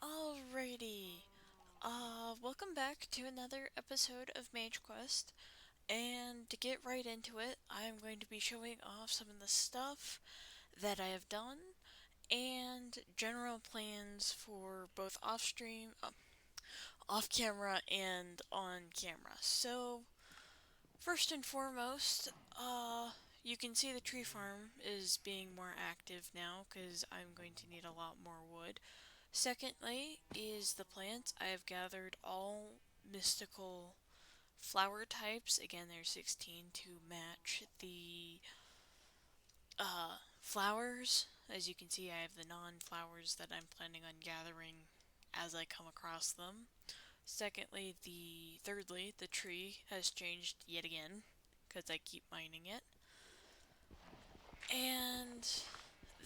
Alrighty. Welcome back to another episode of Mage Quest. And to get right into it, I'm going to be showing off some of the stuff that I have done and general plans for both off camera, and on camera. So, first and foremost, you can see the tree farm is being more active now because I'm going to need a lot more wood. Secondly, is the plants. I have gathered all mystical flower types. Again, there's 16 to match the flowers. As you can see, I have the non-flowers that I'm planning on gathering as I come across them. Thirdly, the tree has changed yet again because I keep mining it. And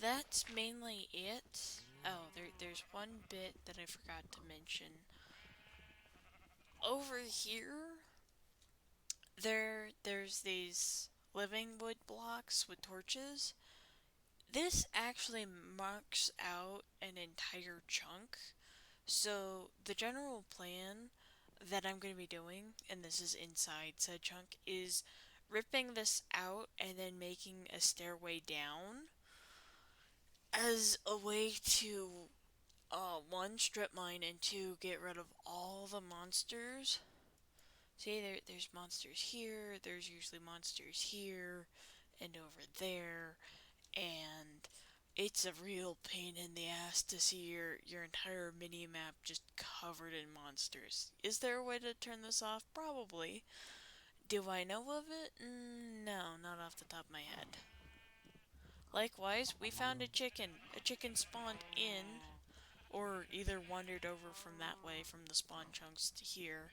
that's mainly it. Oh, there's one bit that I forgot to mention. Over here, there's these living wood blocks with torches. This actually marks out an entire chunk. So the general plan that I'm going to be doing, and this is inside said chunk, is ripping this out and then making a stairway down as a way to one, strip mine, and two, get rid of all the monsters. See, there's monsters here, there's usually monsters here, and over there, and it's a real pain in the ass to see your entire mini-map just covered in monsters. Is there a way to turn this off? Probably. Do I know of it? No, not off the top of my head. Likewise, we found a chicken. A chicken spawned in, or either wandered over from that way, from the spawn chunks to here.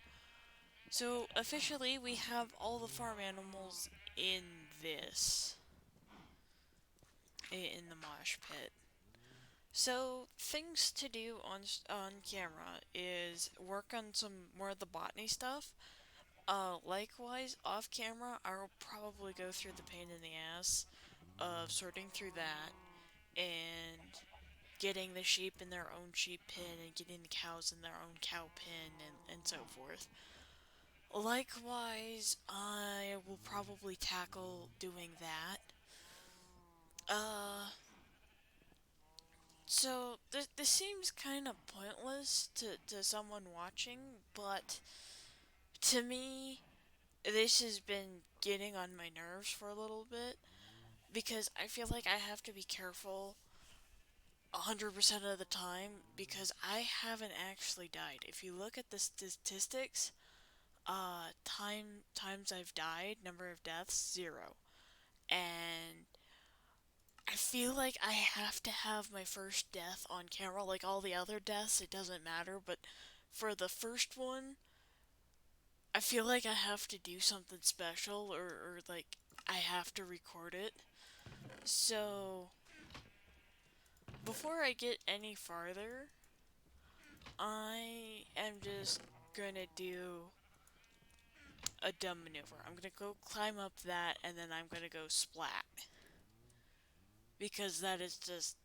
So, officially, we have all the farm animals in this. In the mosh pit. So, things to do on camera is work on some more of the botany stuff. Likewise, off camera, I'll probably go through the pain in the ass of sorting through that and getting the sheep in their own sheep pen and getting the cows in their own cow pen and so forth. Likewise, I will probably tackle doing that. Uh, so this seems kind of pointless to someone watching, but to me, this has been getting on my nerves for a little bit because I feel like I have to be careful 100% of the time because I haven't actually died. If you look at the statistics, times I've died, number of deaths, 0. And I feel like I have to have my first death on camera. Like all the other deaths, it doesn't matter, but for the first one, I feel like I have to do something special, or like I have to record it. So, before I get any farther, I am just gonna do a dumb maneuver. I'm gonna go climb up that, and then I'm gonna go splat. Because that is just,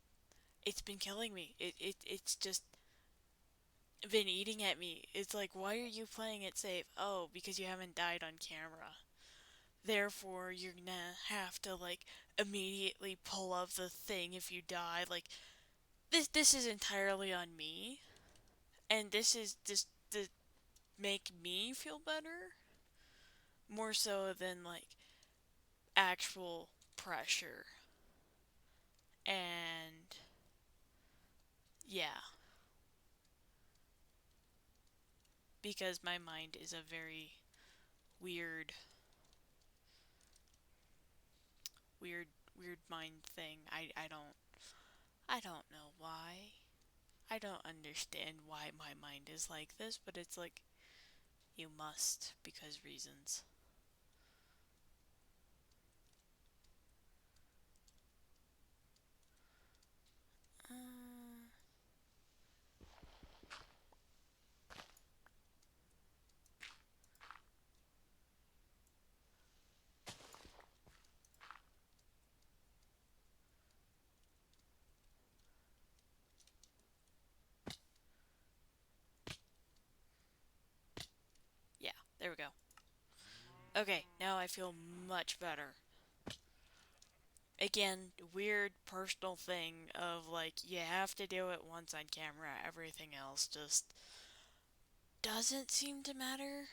it's been killing me. It's just been eating at me. It's like, why are you playing it safe? Oh, because you haven't died on camera. Therefore, you're gonna have to, like, immediately pull up the thing if you die. Like, this is entirely on me. And this is just to make me feel better. More so than, like, actual pressure. And, yeah. Because my mind is a very weird, weird, weird mind thing. I don't know why. I don't understand why my mind is like this, but it's like, you must, because reasons. Uh, There we go. Okay, now I feel much better. Again, weird personal thing of like, you have to do it once on camera, everything else just doesn't seem to matter.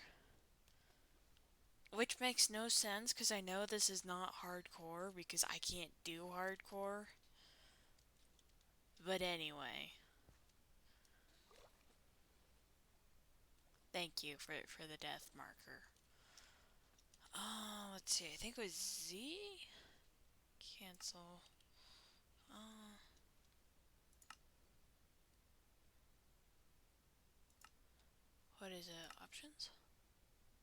Which makes no sense because I know this is not hardcore because I can't do hardcore. But anyway. Thank you for the death marker. Let's see. I think it was Z? Cancel. Uh, what is it? Options?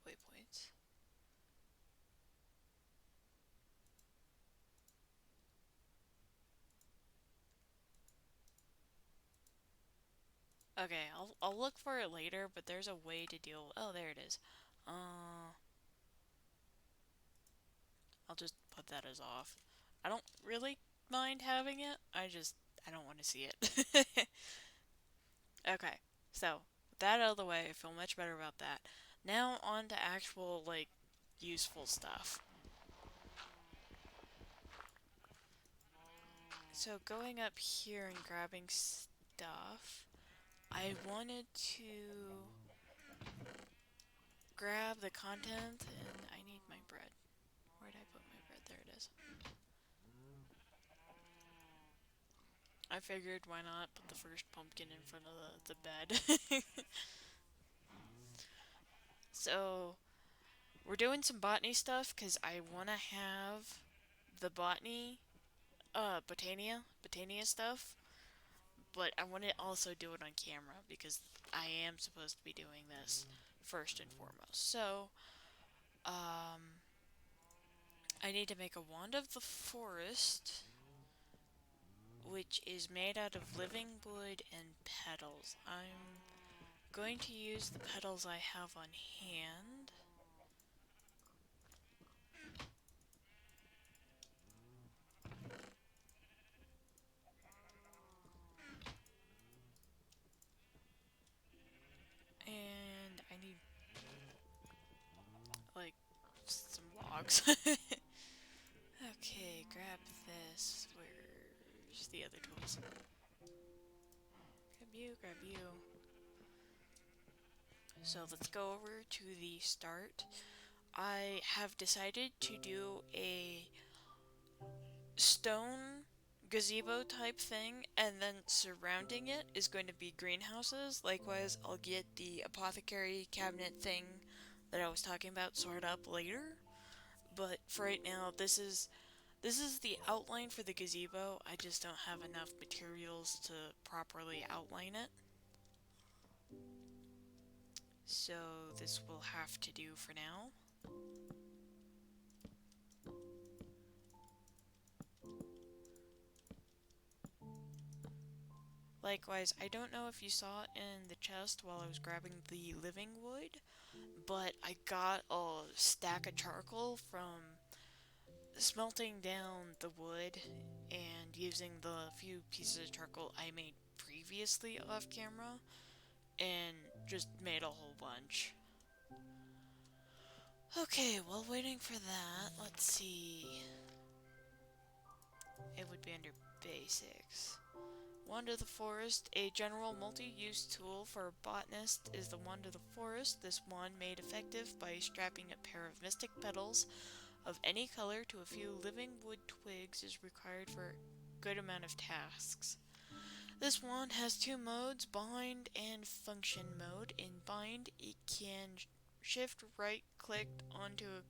Waypoints. Okay, I'll look for it later, but there's a way to deal. Oh, there it is. I'll just put that as off. I don't really mind having it. I don't want to see it. Okay, so with that out of the way, I feel much better about that. Now on to actual like useful stuff. So going up here and grabbing stuff, I wanted to grab the content, and I need my bread. Where did I put my bread? There it is. I figured why not put the first pumpkin in front of the bed. So, we're doing some botany stuff because I want to have the Botania stuff, but I want to also do it on camera because I am supposed to be doing this first and foremost. So, I need to make a wand of the forest, which is made out of living wood and petals. I'm going to use the petals I have on hand. And I need, like, some logs. Okay, grab this. Where's the other tools? Grab you. So let's go over to the start. I have decided to do a stone gazebo type thing, and then surrounding it is going to be greenhouses. Likewise, I'll get the apothecary cabinet thing that I was talking about sorted up later. But for right now, this is the outline for the gazebo. I just don't have enough materials to properly outline it. So this will have to do for now. Likewise, I don't know if you saw it in the chest while I was grabbing the living wood, but I got a stack of charcoal from smelting down the wood and using the few pieces of charcoal I made previously off camera, and just made a whole bunch. Okay, while waiting for that, let's see. It would be under basics. Wand of the Forest, a general multi-use tool for a botanist, is the Wand of the Forest. This wand made effective by strapping a pair of mystic petals of any color to a few living wood twigs is required for a good amount of tasks. This wand has two modes, bind and function mode. In bind, it can shift right click onto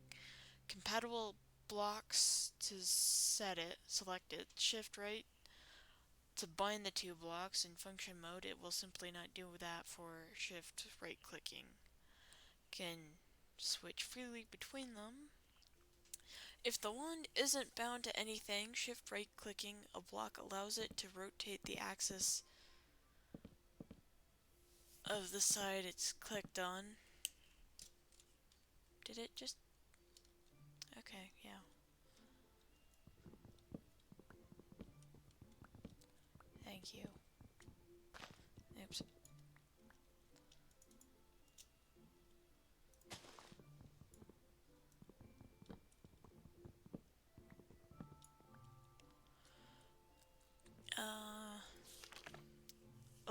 compatible blocks to select it, shift right to bind the two blocks. In function mode, it will simply not do that for shift right clicking. Can switch freely between them. If the wand isn't bound to anything, shift right clicking a block allows it to rotate the axis of the side it's clicked on. Did it just... Okay, yeah. Thank you. Oops.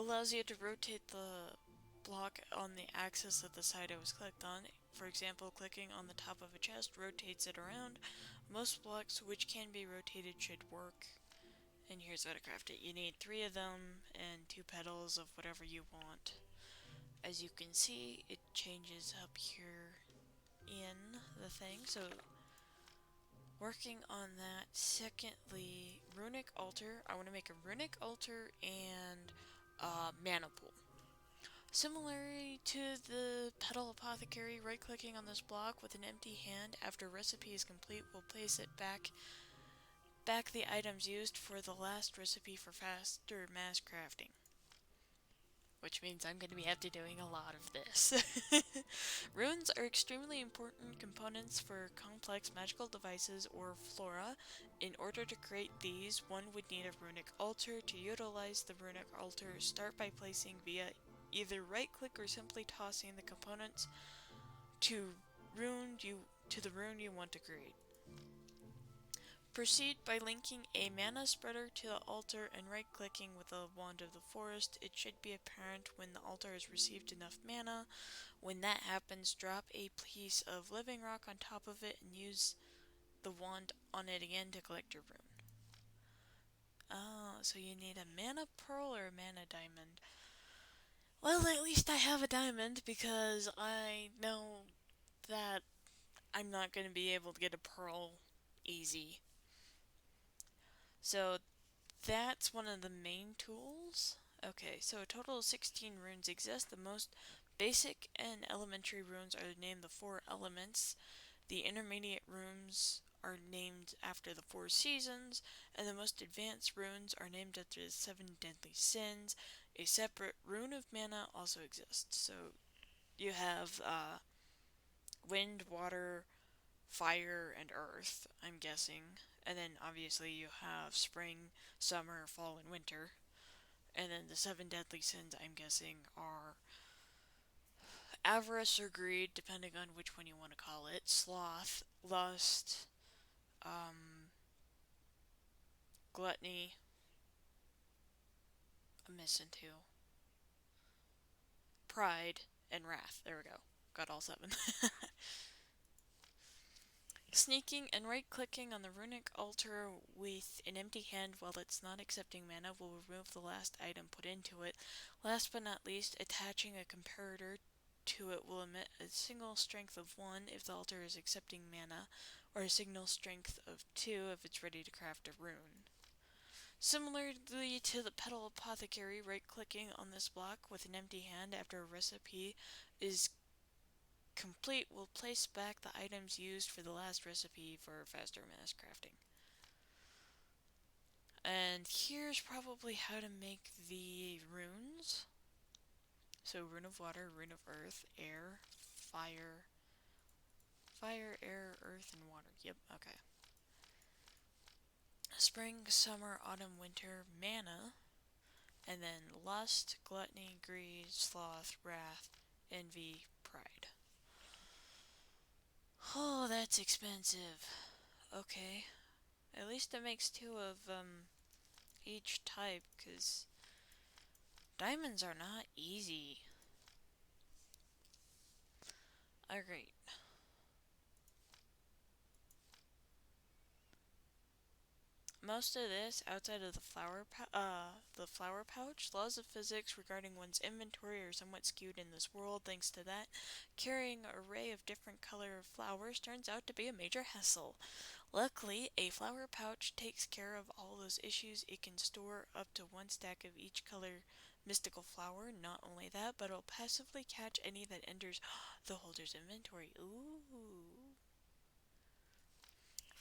allows you to rotate the block on the axis of the side it was clicked on. For example, clicking on the top of a chest rotates it around. Most blocks which can be rotated should work. And here's how to craft it. You need 3 of them and 2 petals of whatever you want. As you can see, it changes up here in the thing. So working on that. Secondly, runic altar. I want to make a runic altar and a mana pool. Similarly to the petal apothecary, right-clicking on this block with an empty hand after recipe is complete will place it back the items used for the last recipe for faster mass crafting. Which means I'm going to be after doing a lot of this. Runes are extremely important components for complex magical devices or flora. In order to create these, one would need a runic altar. To utilize the runic altar, start by placing via either right-click or simply tossing the components to the rune you want to create. Proceed by linking a mana spreader to the altar and right-clicking with the Wand of the Forest. It should be apparent when the altar has received enough mana. When that happens, drop a piece of living rock on top of it and use the wand on it again to collect your rune. Oh, so you need a mana pearl or a mana diamond. Well, at least I have a diamond because I know that I'm not going to be able to get a pearl easy. So that's one of the main tools. Okay, so a total of 16 runes exist. The most basic and elementary runes are named the 4 elements. The intermediate runes are named after the 4 seasons, and the most advanced runes are named after the 7 deadly sins. A separate rune of mana also exists. So you have wind, water, fire, and earth, I'm guessing. And then obviously you have spring, summer, fall, and winter. And then the 7 deadly sins, I'm guessing, are avarice or greed, depending on which one you want to call it, sloth, lust, gluttony, I'm missing 2, pride, and wrath. There we go. Got all 7. Sneaking and right-clicking on the runic altar with an empty hand while it's not accepting mana will remove the last item put into it. Last but not least, attaching a comparator to it will emit a signal strength of 1 if the altar is accepting mana, or a signal strength of 2 if it's ready to craft a rune. Similarly to the petal apothecary, right-clicking on this block with an empty hand after a recipe is complete will place back the items used for the last recipe for faster mass crafting. And here's probably how to make the runes. So rune of water, rune of earth, air, fire, air, earth, and water. Yep, okay. Spring, summer, autumn, winter, mana, and then lust, gluttony, greed, sloth, wrath, envy, pride. Oh, that's expensive. Okay. At least it makes 2 of each type, because diamonds are not easy. Alright. Most of this, outside of the flower pouch, laws of physics regarding one's inventory are somewhat skewed in this world. Thanks to that, carrying an array of different color flowers turns out to be a major hassle. Luckily, a flower pouch takes care of all those issues. It can store up to 1 stack of each color mystical flower. Not only that, but it'll passively catch any that enters the holder's inventory. Ooh.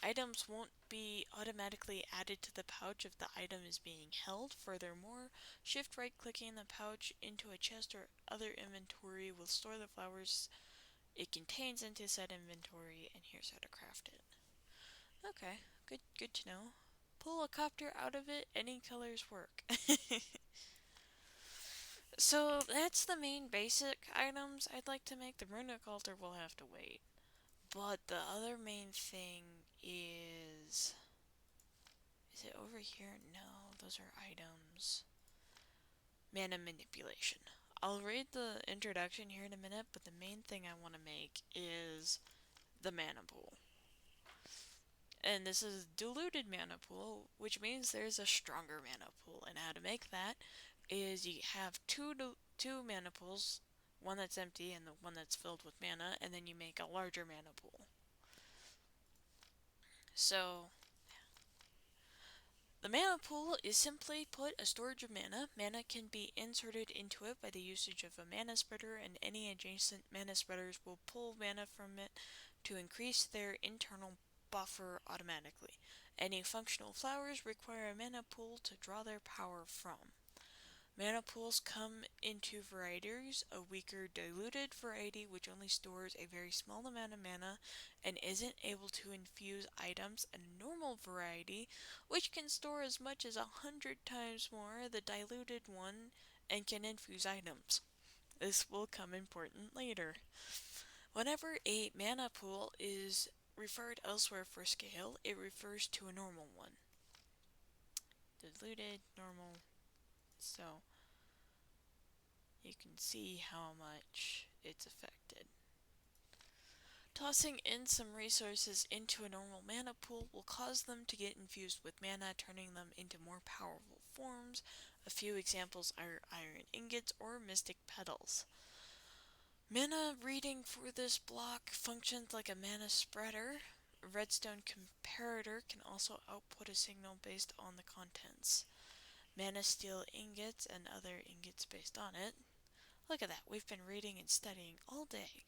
Items won't be automatically added to the pouch if the item is being held. Furthermore, shift right-clicking the pouch into a chest or other inventory will store the flowers it contains into said inventory, and here's how to craft it. Okay, good to know. Pull a copter out of it, any colors work. So that's the main basic items I'd like to make. The runic altar will have to wait. But the other main thing is it over here? No, those are items. mana manipulation. I'll read the introduction here in a minute, but the main thing I want to make is the mana pool. And this is diluted mana pool, which means there's a stronger mana pool. And how to make that is you have two mana pools, one that's empty and the one that's filled with mana, and then you make a larger mana pool. So the mana pool is simply put a storage of mana. Mana can be inserted into it by the usage of a mana spreader, and any adjacent mana spreaders will pull mana from it to increase their internal buffer automatically. Any functional flowers require a mana pool to draw their power from. Mana pools come in two varieties: a weaker diluted variety which only stores a very small amount of mana and isn't able to infuse items, and a normal variety which can store as much as 100 times more the diluted one and can infuse items. This will come important later. Whenever a mana pool is referred elsewhere for scale, it refers to a normal one. Diluted, normal. So you can see how much it's affected. Tossing in some resources into a normal mana pool will cause them to get infused with mana, turning them into more powerful forms. A few examples are iron ingots or mystic petals. Mana reading for this block functions like a mana spreader. A redstone comparator can also output a signal based on the contents. Mana steel ingots and other ingots based on it. Look at that, we've been reading and studying all day.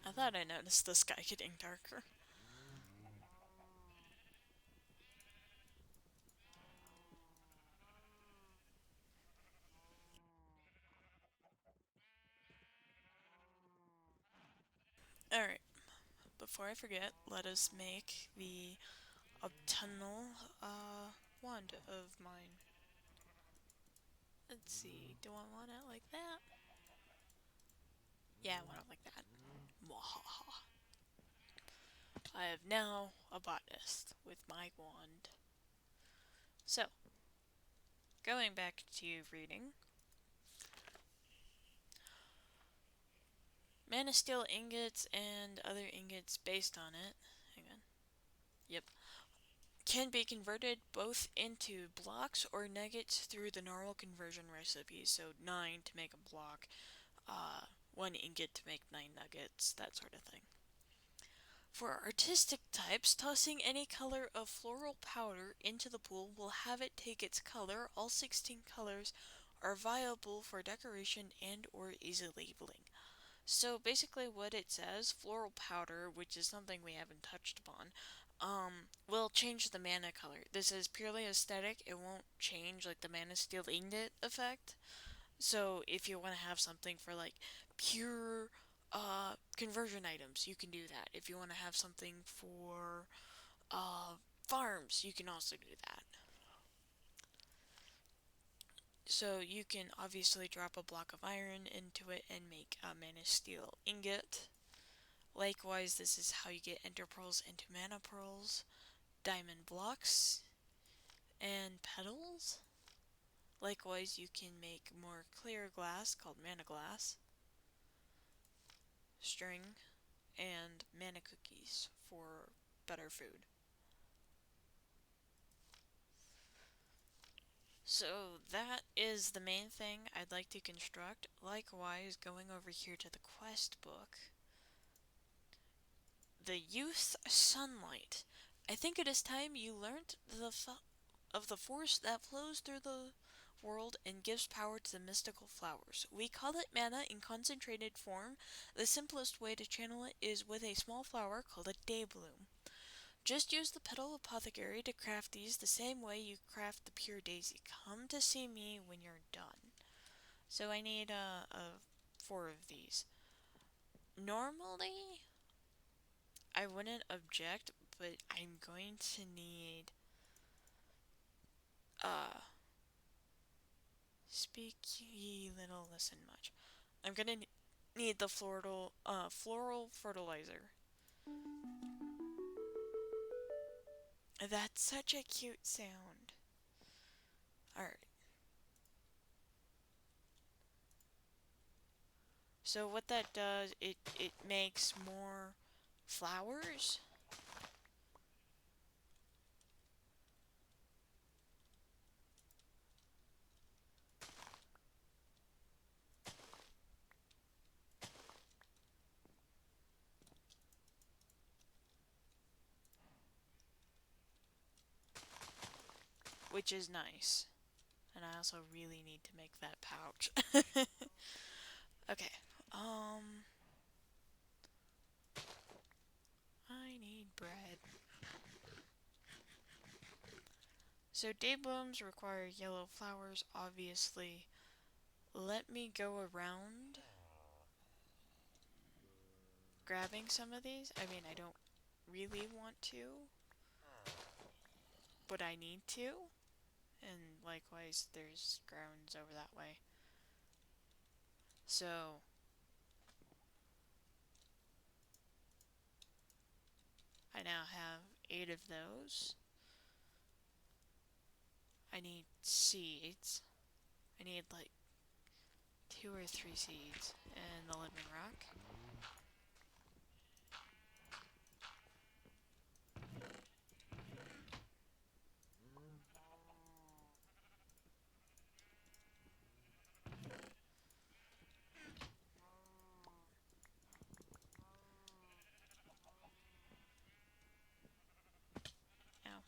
I thought I noticed the sky getting darker. Alright, before I forget, let us make the autumnal wand of mine. Let's see, do I want it like that? Yeah, I want it like that. Mwahaha. I have now a botanist with my wand. So, going back to reading. Mana steel ingots and other ingots based on it. Hang on. Yep. Can be converted both into blocks or nuggets through the normal conversion recipe. So 9 to make a block, 1 ingot to make 9 nuggets, that sort of thing. For artistic types, tossing any color of floral powder into the pool will have it take its color. All 16 colors are viable for decoration and or easy labeling. So basically what it says, floral powder, which is something we haven't touched upon, will change the mana color. This is purely aesthetic. It won't change like the mana steel ingot effect. So if you want to have something for like pure conversion items, you can do that. If you want to have something for farms, you can also do that. So you can obviously drop a block of iron into it and make a mana steel ingot. Likewise, this is how you get ender pearls into mana pearls, diamond blocks, and petals. Likewise, you can make more clear glass called mana glass, string, and mana cookies for better food. So that is the main thing I'd like to construct. Likewise, going over here to the quest book, the youth sunlight. I think it is time you learnt of the force that flows through the world and gives power to the mystical flowers. We call it mana in concentrated form. The simplest way to channel it is with a small flower called a day bloom. Just use the petal apothecary to craft these the same way you craft the pure daisy. Come to see me when you're done. So I need 4 of these. Normally, I wouldn't object, but I'm going to need speak ye little, listen much. I'm gonna need the floral fertilizer. That's such a cute sound. Alright. So what that does, it makes more flowers. Which is nice. And I also really need to make that pouch. Okay. I need bread. So day blooms require yellow flowers, obviously. Let me go around grabbing some of these. I mean, I don't really want to, but I need to. And likewise, there's grounds over that way. So, I now have 8 of those. I need seeds. I need like 2 or 3 seeds and the living rock. Now,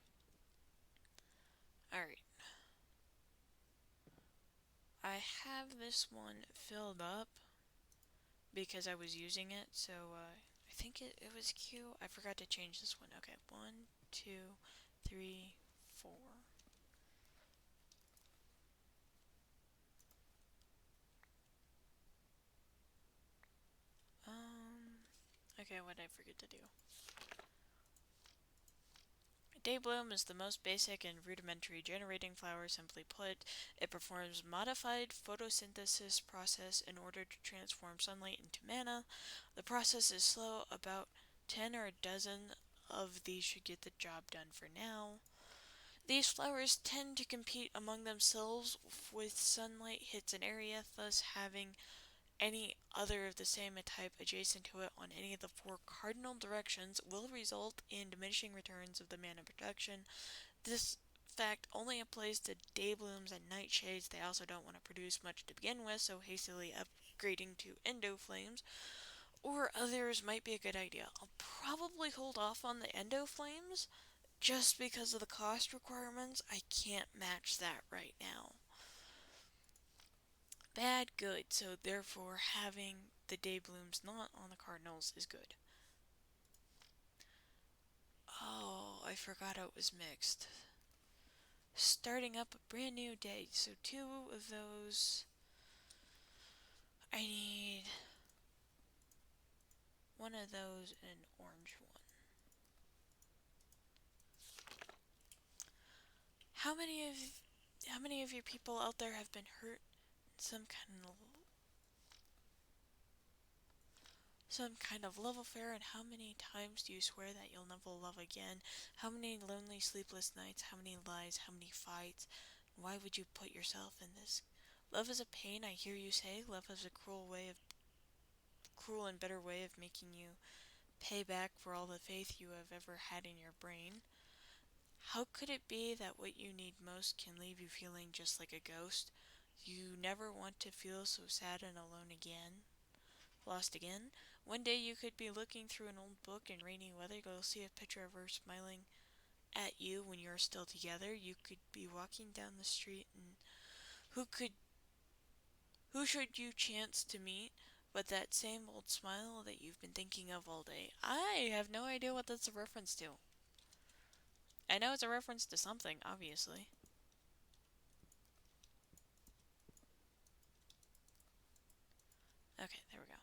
alright. I have this one filled up because I was using it, so I think it was cute. I forgot to change this one. Okay, 1, 2, 3, 4. Okay, what did I forget to do? Daybloom is the most basic and rudimentary generating flower. Simply put, it performs modified photosynthesis process in order to transform sunlight into mana. The process is slow, about 10 or a dozen of these should get the job done for now. These flowers tend to compete among themselves with sunlight hits an area, thus having any other of the same type adjacent to it on any of the 4 cardinal directions will result in diminishing returns of the mana production. This fact only applies to dayblooms and nightshades. They also don't want to produce much to begin with, so hastily upgrading to endo flames or others might be a good idea. I'll probably hold off on the endo flames just because of the cost requirements. I can't match that right now. Bad, good, so therefore having the day blooms not on the cardinals is good. Oh, I forgot it was mixed. Starting up a brand new day, so 2 of those. I need 1 of those and an orange one. How many of you people out there have been hurt in some kind of love affair, and how many times do you swear that you'll never love again? How many lonely sleepless nights, how many lies, how many fights? Why would you put yourself in this? Love is a pain, I hear you say. Love is a cruel and bitter way of making you pay back for all the faith you have ever had in your brain. How could it be that what you need most can leave you feeling just like a ghost? You never want to feel so sad and alone again. Lost again? One day you could be looking through an old book in rainy weather. You'll see a picture of her smiling at you when you're still together. You could be walking down the street, and who should you chance to meet but that same old smile that you've been thinking of all day? I have no idea what that's a reference to. I know it's a reference to something, obviously. Okay, there we go.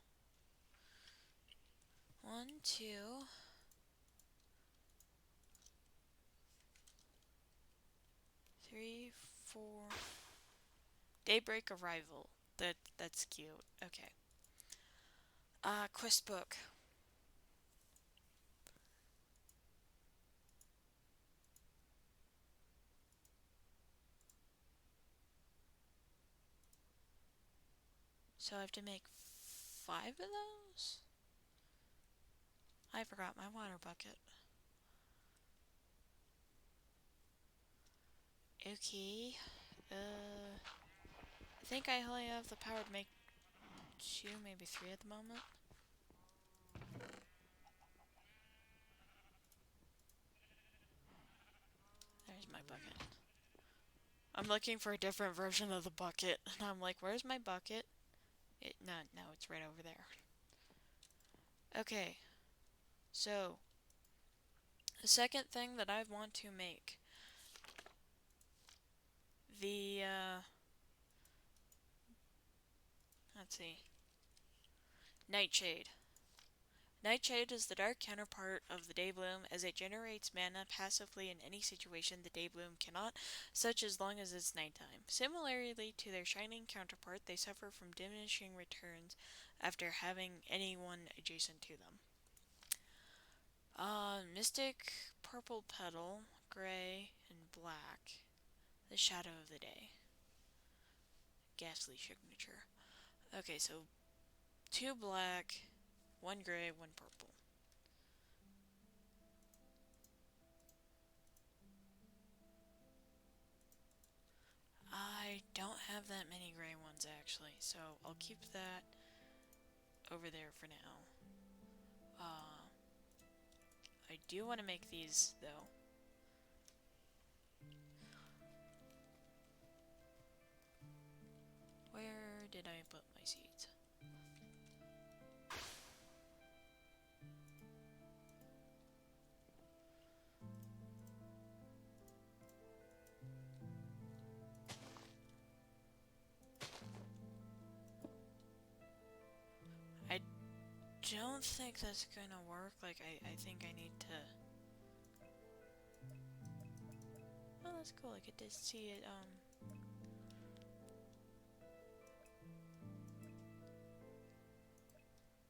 1, 2. 3, 4. Daybreak arrival. That's cute. Okay. Quest book. So I have to make 5 of those? I forgot my water bucket. Okay. I think I only have the power to make 2, maybe 3 at the moment. There's my bucket. I'm looking for a different version of the bucket, and I'm like, where's my bucket? No, it's right over there. Okay, so the second thing that I want to make, the, let's see, Nightshade. Nightshade is the dark counterpart of the Daybloom, as it generates mana passively in any situation the Daybloom cannot, such as long as it's nighttime. Similarly to their shining counterpart, they suffer from diminishing returns after having anyone adjacent to them. Mystic, purple petal, gray, and black. The shadow of the day. Ghastly signature. Okay, so 2 black, 1 gray, 1 purple. I don't have that many gray ones actually, so I'll keep that over there for now. I do want to make these though. Where did I put my seeds? I don't think that's gonna work. Like, I think I need to... Oh, that's cool. I get to see it,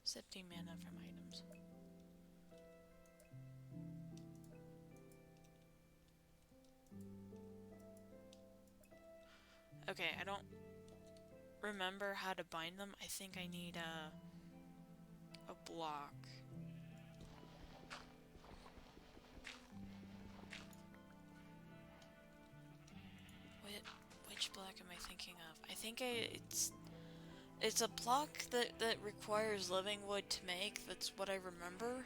17 mana from items. Okay, I don't remember how to bind them. I think I need a block. Which block am I thinking of? I think it's a block that requires living wood to make. That's what I remember.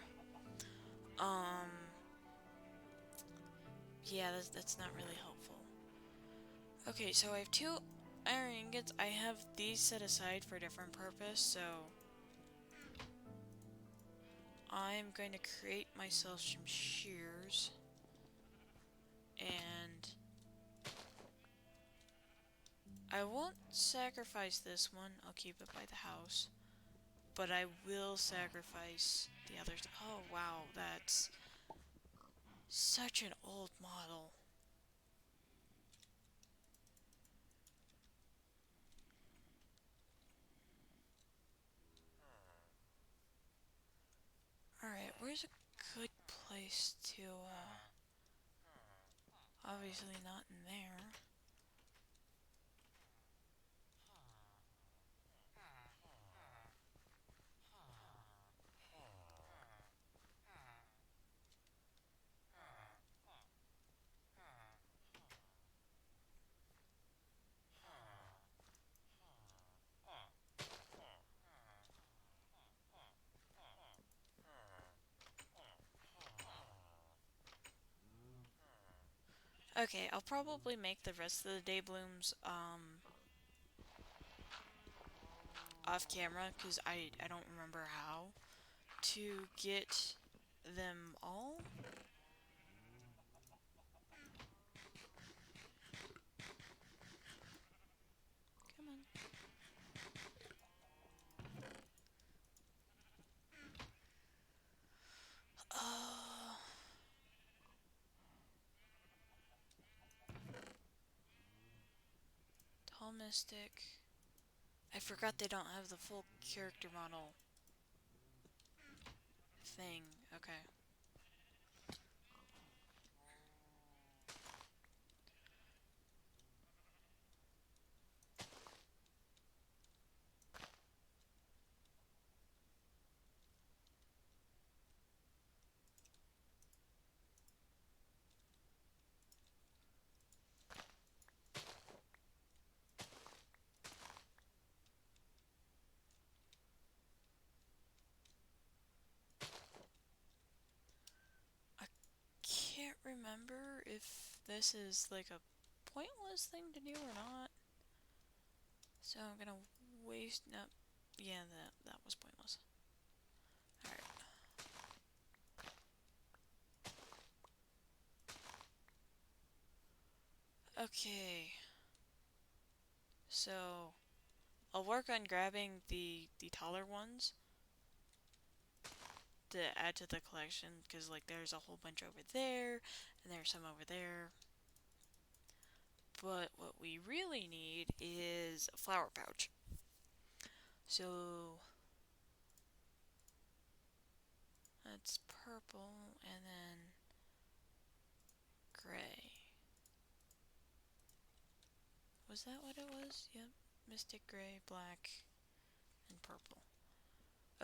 Yeah, that's not really helpful. Okay, so I have 2 iron ingots. I have these set aside for a different purpose, so I'm going to create myself some shears. And I won't sacrifice this one. I'll keep it by the house. But I will sacrifice the others. Oh, wow, that's such an old model. Alright, where's a good place to, obviously not in there. Okay, I'll probably make the rest of the day blooms, off camera, because I don't remember how to get them all. Come on. Oh. Tall Mystic. I forgot they don't have the full character model. thing. Okay. I can't remember if this is like a pointless thing to do or not. So I'm gonna waste. No. Yeah, that was pointless. Alright. Okay. So I'll work on grabbing the taller ones to add to the collection because like there's a whole bunch over there and there's some over there. But what we really need is a flower pouch. So that's purple and then gray. Was that what it was? Yep. Mystic gray, black, and purple.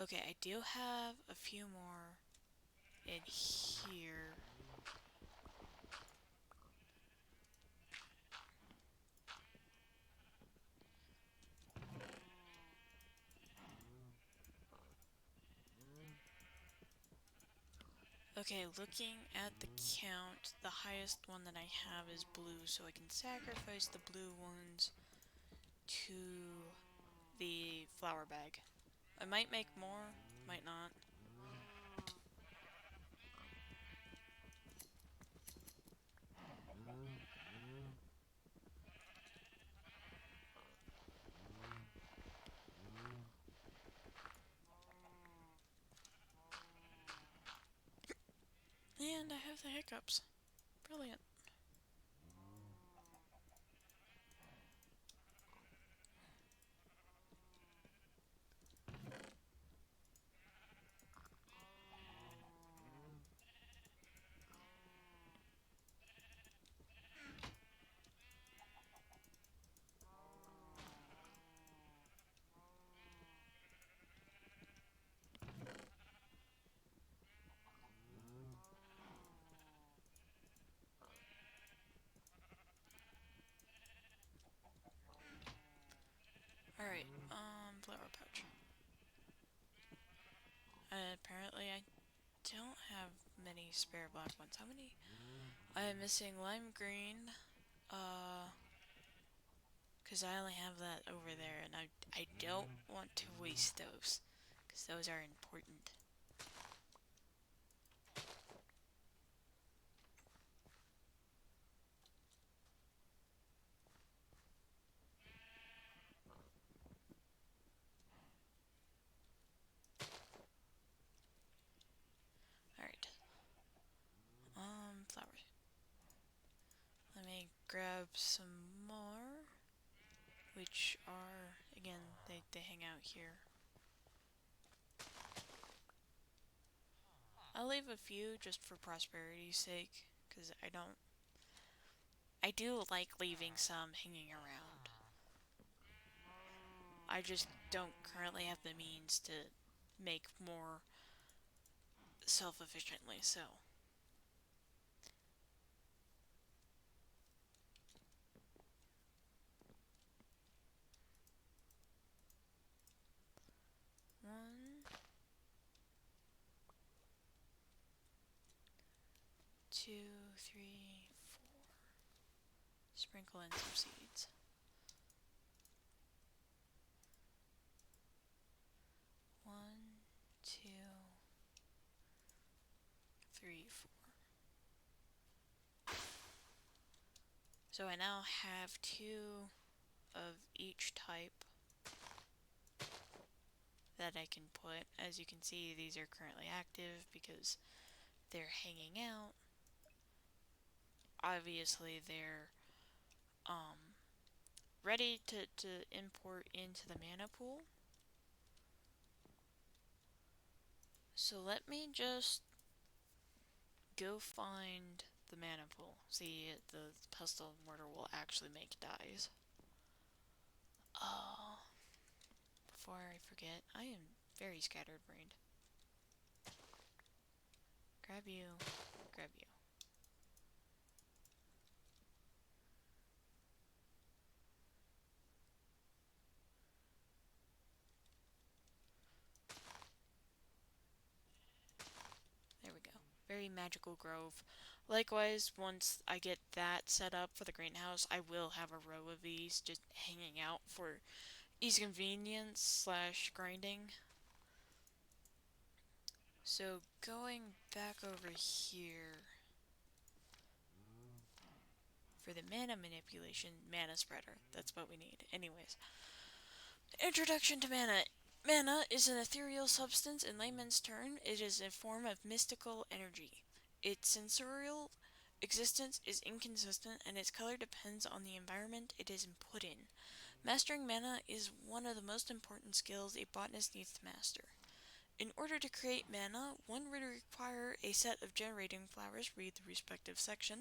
Okay, I do have a few more in here. Okay, looking at the count, the highest one that I have is blue, so I can sacrifice the blue ones to the flower bag. I might make more, might not. And I have the hiccups. Brilliant. Alright, flower pouch. Apparently I don't have many spare black ones. How many? I am missing lime green, uh, because I only have that over there, and I don't want to waste those, because those are important. Alright. Flowers. Let me grab some more, which are, again, they hang out here. I'll leave a few just for prosperity's sake, because I do like leaving some hanging around. I just don't currently have the means to make more self-efficiently, so. One, two, three, four. Sprinkle in some seeds. One, two, three, four. So I now have two of each type that I can put. As you can see, these are currently active because they're hanging out. Obviously, they're ready to import into the mana pool. So let me just go find the mana pool. See, the pestle mortar will actually make dyes. Oh, before I forget, I am very scattered brained. Grab you, grab you. There we go. Very magical grove. Likewise, once I get that set up for the greenhouse, I will have a row of these just hanging out for ease convenience slash grinding. So going back over here for the mana manipulation, mana spreader. That's what we need. Anyways, introduction to mana. Mana is an ethereal substance in layman's term. It is a form of mystical energy. Its sensorial existence is inconsistent and its color depends on the environment it is put in. Mastering mana is one of the most important skills a botanist needs to master. In order to create mana, one would require a set of generating flowers, read the respective section.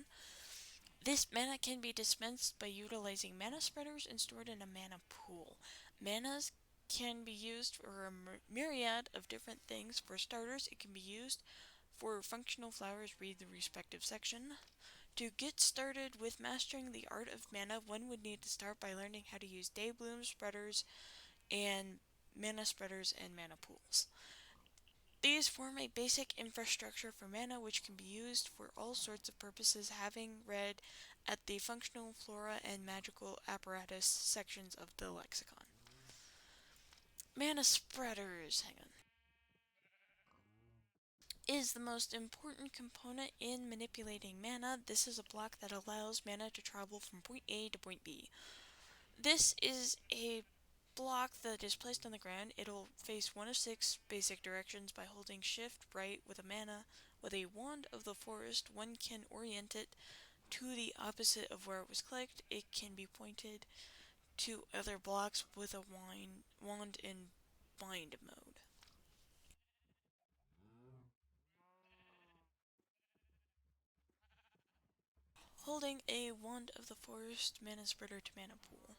This mana can be dispensed by utilizing mana spreaders and stored in a mana pool. Manas can be used for a myriad of different things. For starters, it can be used for functional flowers, read the respective section. To get started with mastering the art of mana, one would need to start by learning how to use daybloom spreaders and mana spreaders and mana pools. These form a basic infrastructure for mana which can be used for all sorts of purposes, having read at the functional flora and magical apparatus sections of the lexicon. Mana spreaders, hang on, is the most important component in manipulating mana. This is a block that allows mana to travel from point A to point B. This is a block that is placed on the ground. It'll face one of 6 basic directions. By holding shift right with a mana with a wand of the forest, one can orient it to the opposite of where it was clicked. It can be pointed to other blocks with a wand in bind mode. Holding a wand of the forest mana spreader to mana pool.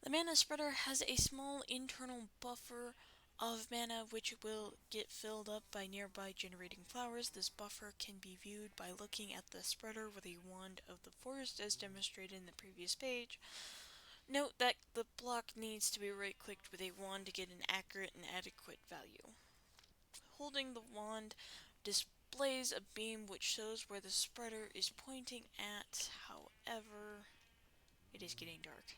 The mana spreader has a small internal buffer of mana which will get filled up by nearby generating flowers. This buffer can be viewed by looking at the spreader with a wand of the forest as demonstrated in the previous page. Note that the block needs to be right-clicked with a wand to get an accurate and adequate value. Holding the wand displays a beam which shows where the spreader is pointing at. However, it is getting dark.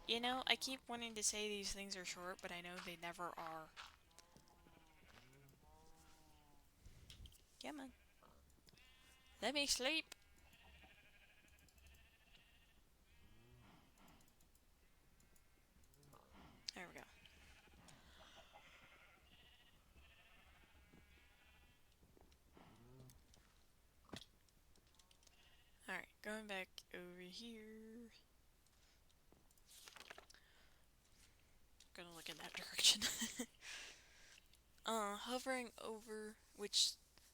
You know, I keep wanting to say these things are short, but I know they never are. Come on. Let me sleep. There we go. Alright, going back over here. Gonna look in that direction. Hovering over, which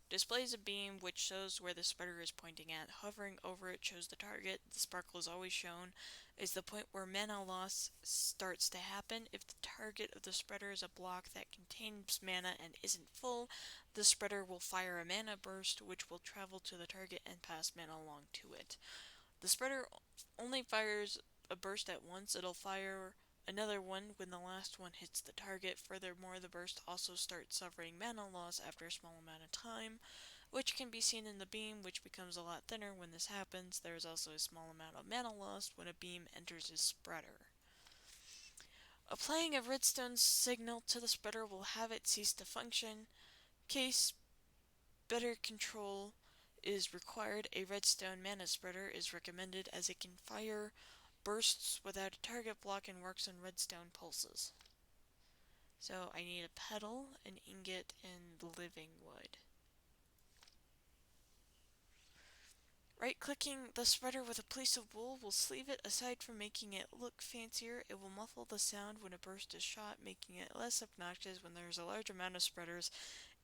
displays a beam which shows where the spreader is pointing at. Hovering over it shows the target. The sparkle is always shown is the point where mana loss starts to happen. If the target of the spreader is a block that contains mana and isn't full, the spreader will fire a mana burst which will travel to the target and pass mana along to it. The spreader only fires a burst at once. It'll fire another one when the last one hits the target. Furthermore, the burst also starts suffering mana loss after a small amount of time, which can be seen in the beam, which becomes a lot thinner when this happens. There is also a small amount of mana loss when a beam enters a spreader. Applying a redstone signal to the spreader will have it cease to function. Case better control is required. A redstone mana spreader is recommended as it can fire bursts without a target block and works on redstone pulses. So I need a petal, an ingot, and living wood. Right-clicking the spreader with a piece of wool will sleeve it. Aside from making it look fancier, it will muffle the sound when a burst is shot, making it less obnoxious when there is a large amount of spreaders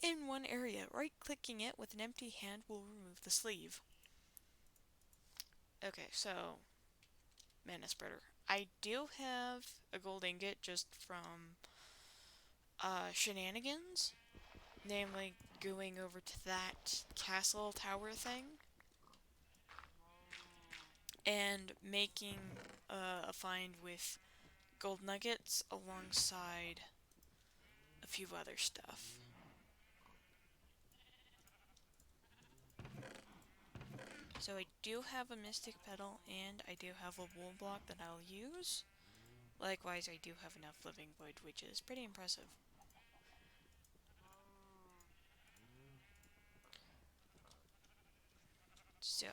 in one area. Right-clicking it with an empty hand will remove the sleeve. Okay, so mana spreader. I do have a gold ingot just from shenanigans, namely going over to that castle tower thing and making a find with gold nuggets alongside a few other stuff. So I do have a mystic petal and I do have a wool block that I'll use. Likewise, I do have enough living wood, which is pretty impressive. So,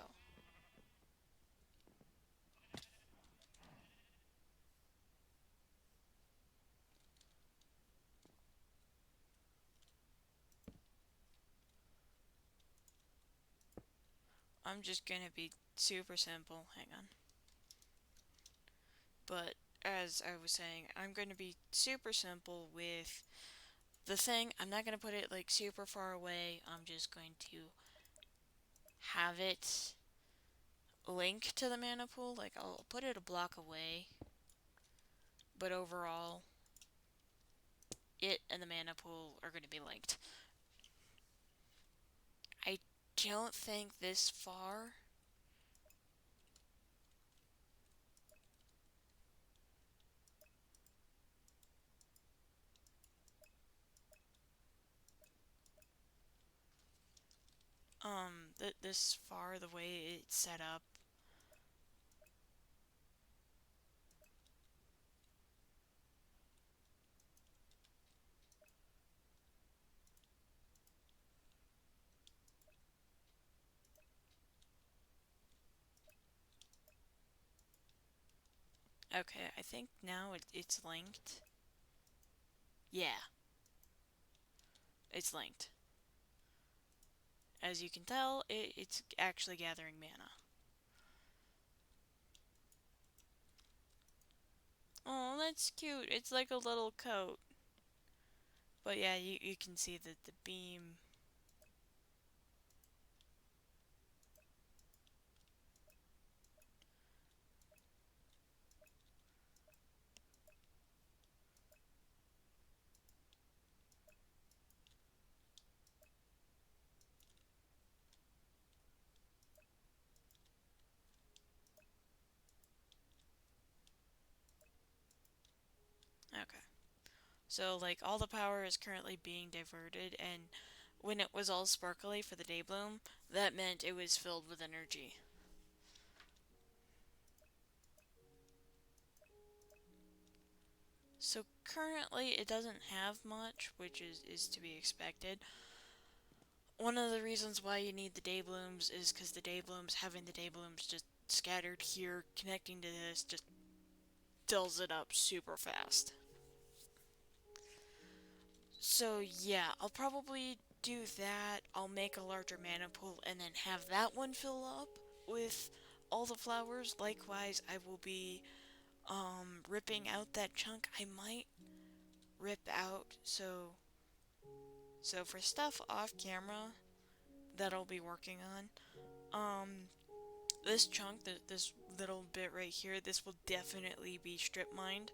I'm just gonna be super simple. Hang on. But as I was saying, I'm going to be super simple with the thing. I'm not going to put it like super far away. I'm just going to have it link to the mana pool. Like I'll put it a block away. But overall, it and the mana pool are going to be linked. I don't think this far. This far, the way it's set up. Okay, I think now it's linked. Yeah, it's linked. As you can tell, it's actually gathering mana. Oh, that's cute. It's like a little coat. But yeah, you can see that the beam. Okay. So, like, all the power is currently being diverted, and when it was all sparkly for the day bloom, that meant it was filled with energy. So, currently, it doesn't have much, which is to be expected. One of the reasons why you need the day blooms is because the day blooms, having the day blooms just scattered here, connecting to this, just fills it up super fast. So yeah, I'll probably do that. I'll make a larger mana pool and then have that one fill up with all the flowers. Likewise, I will be ripping out that chunk. I might rip out so for stuff off camera that I'll be working on. Um this chunk, this little bit right here, this will definitely be strip mined.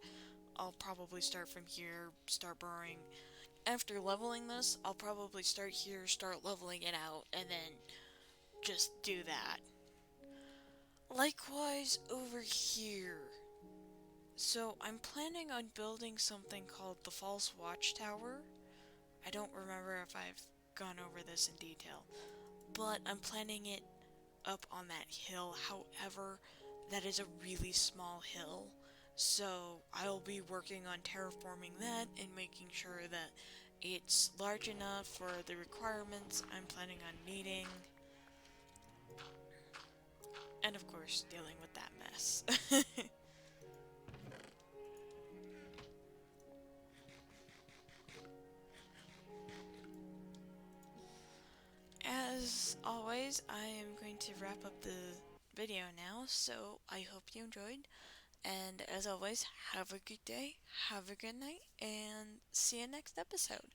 I'll probably start from here, start burrowing. After leveling this, I'll probably start here, start leveling it out, and then just do that. Likewise, over here. So, I'm planning on building something called the False Watchtower. I don't remember if I've gone over this in detail, but I'm planning it up on that hill. However, that is a really small hill. So I'll be working on terraforming that and making sure that it's large enough for the requirements I'm planning on needing. And of course, dealing with that mess. as always, I am going to wrap up the video now, so I hope you enjoyed. And as always, have a good day, have a good night, and see you next episode.